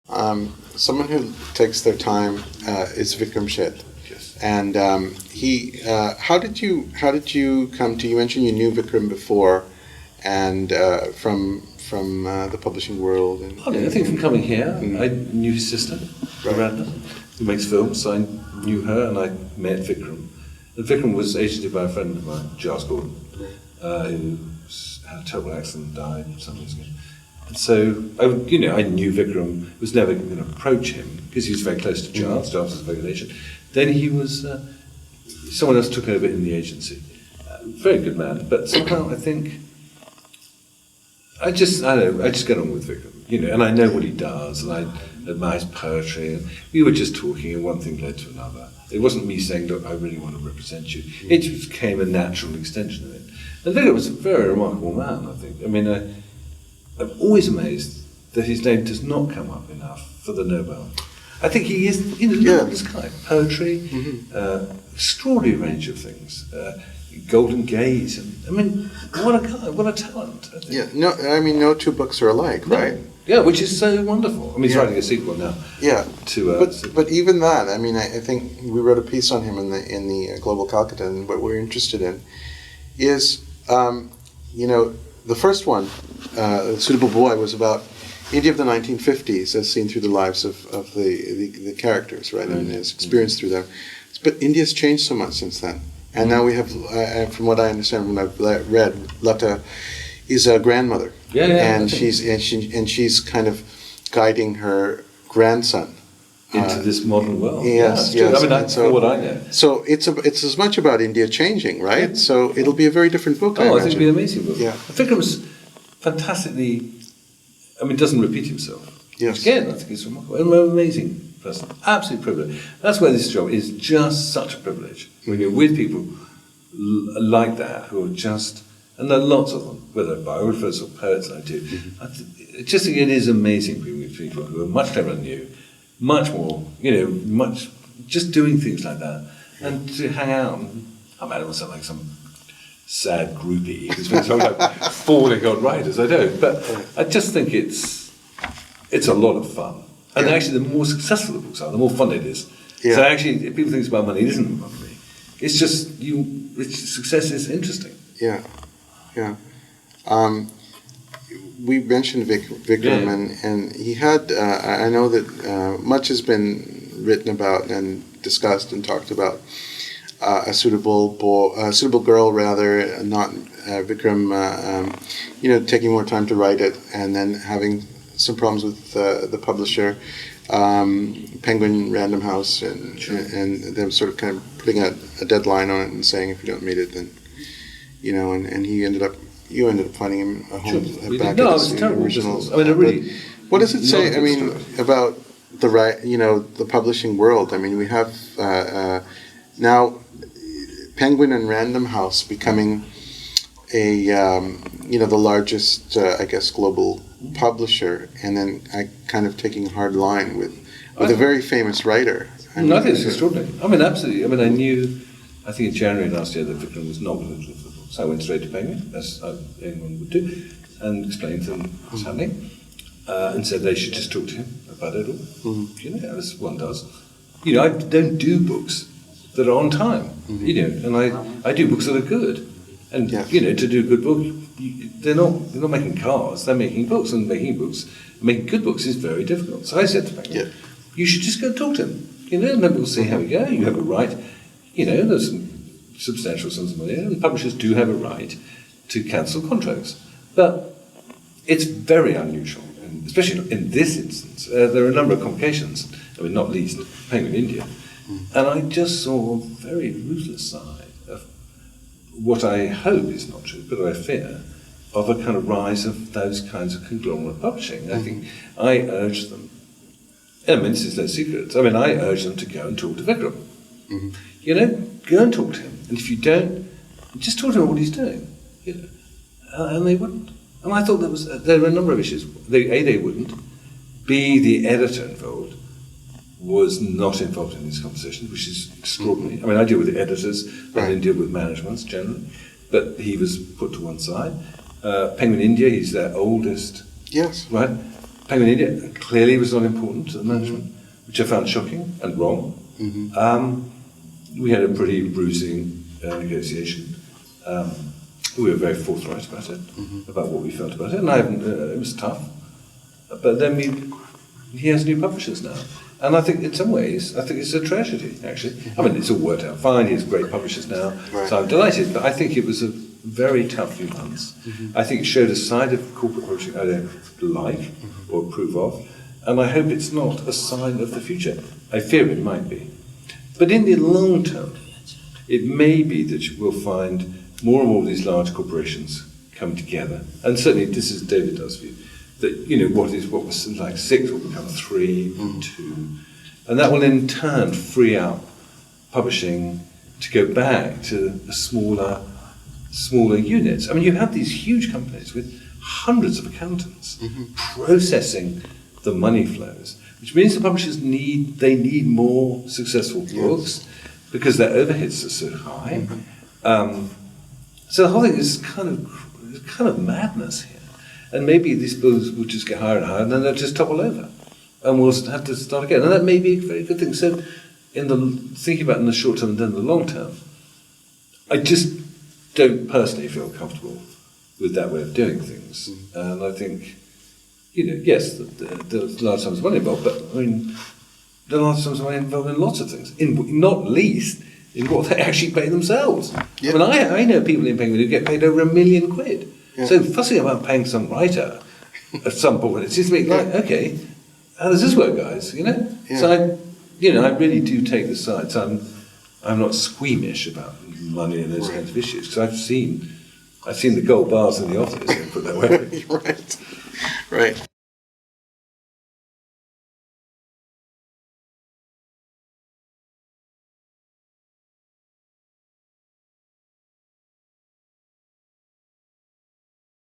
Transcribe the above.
Someone who takes their time is Vikram Seth. Yes. And how did you come to? You mentioned you knew Vikram before, and from the publishing world. And, I think from coming here, I knew his sister, Miranda, who makes films. So I knew her, and I met Vikram. And Vikram was agented by a friend of mine, Giles Godwin, who had a terrible accident and died some years ago. And so, I knew Vikram, was never going to approach him because he was very close to Giles. Giles was a very good agent. Then he was, someone else took over in the agency. Very good man, but somehow I think, I just get on with Vikram, and I know what he does, and I admire his poetry, and we were just talking, and one thing led to another. It wasn't me saying, look, I really want to represent you. It just became a natural extension of it. And Vikram was a very remarkable man, I think. I mean, I'm always amazed that his name does not come up enough for the Nobel. I think he is, look at this guy, poetry, extraordinary range of things, golden gaze, and I mean, what a guy, what a talent. I think. Yeah, no two books are alike, right? Yeah, which is so wonderful. I mean, he's writing a sequel now. Yeah, to but even that, I mean, I think we wrote a piece on him in the Global Calcuttan, and what we're interested in is, the first one, Suitable Boy, was about India of the 1950s as seen through the lives of the characters, right, and his experience through them. But India's changed so much since then. And now we have, from what I understand, when I've read, Lata is a grandmother, and she's kind of guiding her grandson into this modern world. Yes. I mean, that's what I know. So it's as much about India changing, right? Yeah. So it'll be a very different book. I think it'll be an amazing book. Yeah, I think it was fantastically. I mean, doesn't repeat himself. Yes. Which again, I think is remarkable. An amazing person. Absolute privilege. That's where this job is just such a privilege. When you're with people like that, who are just, and there are lots of them, whether biographers or poets, I do. I just think it is amazing being with people who are much cleverer than you, much more, much, just doing things like that. And to hang out, I mean, I don't sound like some sad groupie who's been talking about falling on writers, I don't, but I just think it's a lot of fun. And actually, the more successful the books are, the more fun it is. Yeah. So actually, if people think it's about money, it isn't about money. It's just, success is interesting. Yeah. We mentioned Vikram, and he had, I know that much has been written about and discussed and talked about a suitable girl, rather, not Vikram, taking more time to write it, and then having some problems with the publisher, Penguin Random House, and them sort of kind of putting a deadline on it and saying if you don't meet it, then, and you ended up finding him a home back at his original. I mean, really. What does it say? I mean, about the publishing world. I mean, we have now Penguin and Random House becoming the largest, global publisher, and then kind of taking a hard line with a very famous writer. I think it's extraordinary. I mean, absolutely. I mean, I knew, I think in January last year, that Vikram was not going to deliver the book. So I went straight to Penguin, as anyone would do, and explained to them what's happening, and said they should just talk to him about it all. As one does. I don't do books that are on time, and I do books that are good. And, to do a good book, they're not making cars, they're making books, and making good books is very difficult. So I said to Penguin, you should just go talk to him, and then we'll see how we go. You have a right, there's some substantial sums of money, and publishers do have a right to cancel contracts. But it's very unusual, and especially in this instance. There are a number of complications, I mean, not least Penguin India. And I just saw a very ruthless side of what I hope is not true, but I fear, of a kind of rise of those kinds of conglomerate publishing. I think I urge them, I mean, this is no secret, I urge them to go and talk to Vikram. Go and talk to him. And if you don't, just talk to him about what he's doing. And they wouldn't. And I thought there were a number of issues. They wouldn't. B, the editor involved was not involved in these conversations, which is extraordinary. I mean, I deal with the editors, I didn't deal with managements generally, but he was put to one side. Penguin India, he's their oldest. Yes. Right? Penguin India clearly was not important to the management, which I found shocking and wrong. We had a pretty bruising negotiation. We were very forthright about it, about what we felt about it, and it was tough. But then he has new publishers now. And I think in some ways, I think it's a tragedy, actually. I mean, it's all worked out fine, he has great publishers now, so I'm delighted, but I think it was a very tough few months. I think it showed a side of corporate publishing I don't like or approve of, and I hope it's not a sign of the future. I fear it might be. But in the long term, it may be that we'll find more and more of these large corporations come together, and certainly this is David does view, that what was like 6 will become 3, 2, and that will in turn free up publishing to go back to the smaller units. I mean, you have these huge companies with hundreds of accountants processing the money flows, which means the publishers need more successful books because their overheads are so high. So the whole thing is kind of madness here. And maybe these bills will just get higher and higher, and then they'll just topple over, and we'll have to start again. And that may be a very good thing. So, thinking about in the short term and then the long term, I just don't personally feel comfortable with that way of doing things. And I think, yes, there's large sums of money involved, but I mean, there are large sums of money involved in lots of things, not least in what they actually pay themselves. I mean, I know people in Penguin who get paid over £1 million. So fussing about paying some writer at some point, it seems to me like, okay, how does this work, guys? So I really do take the side. So I'm not squeamish about money and those kinds of issues, because I've seen the gold bars in the office, put that way. Right.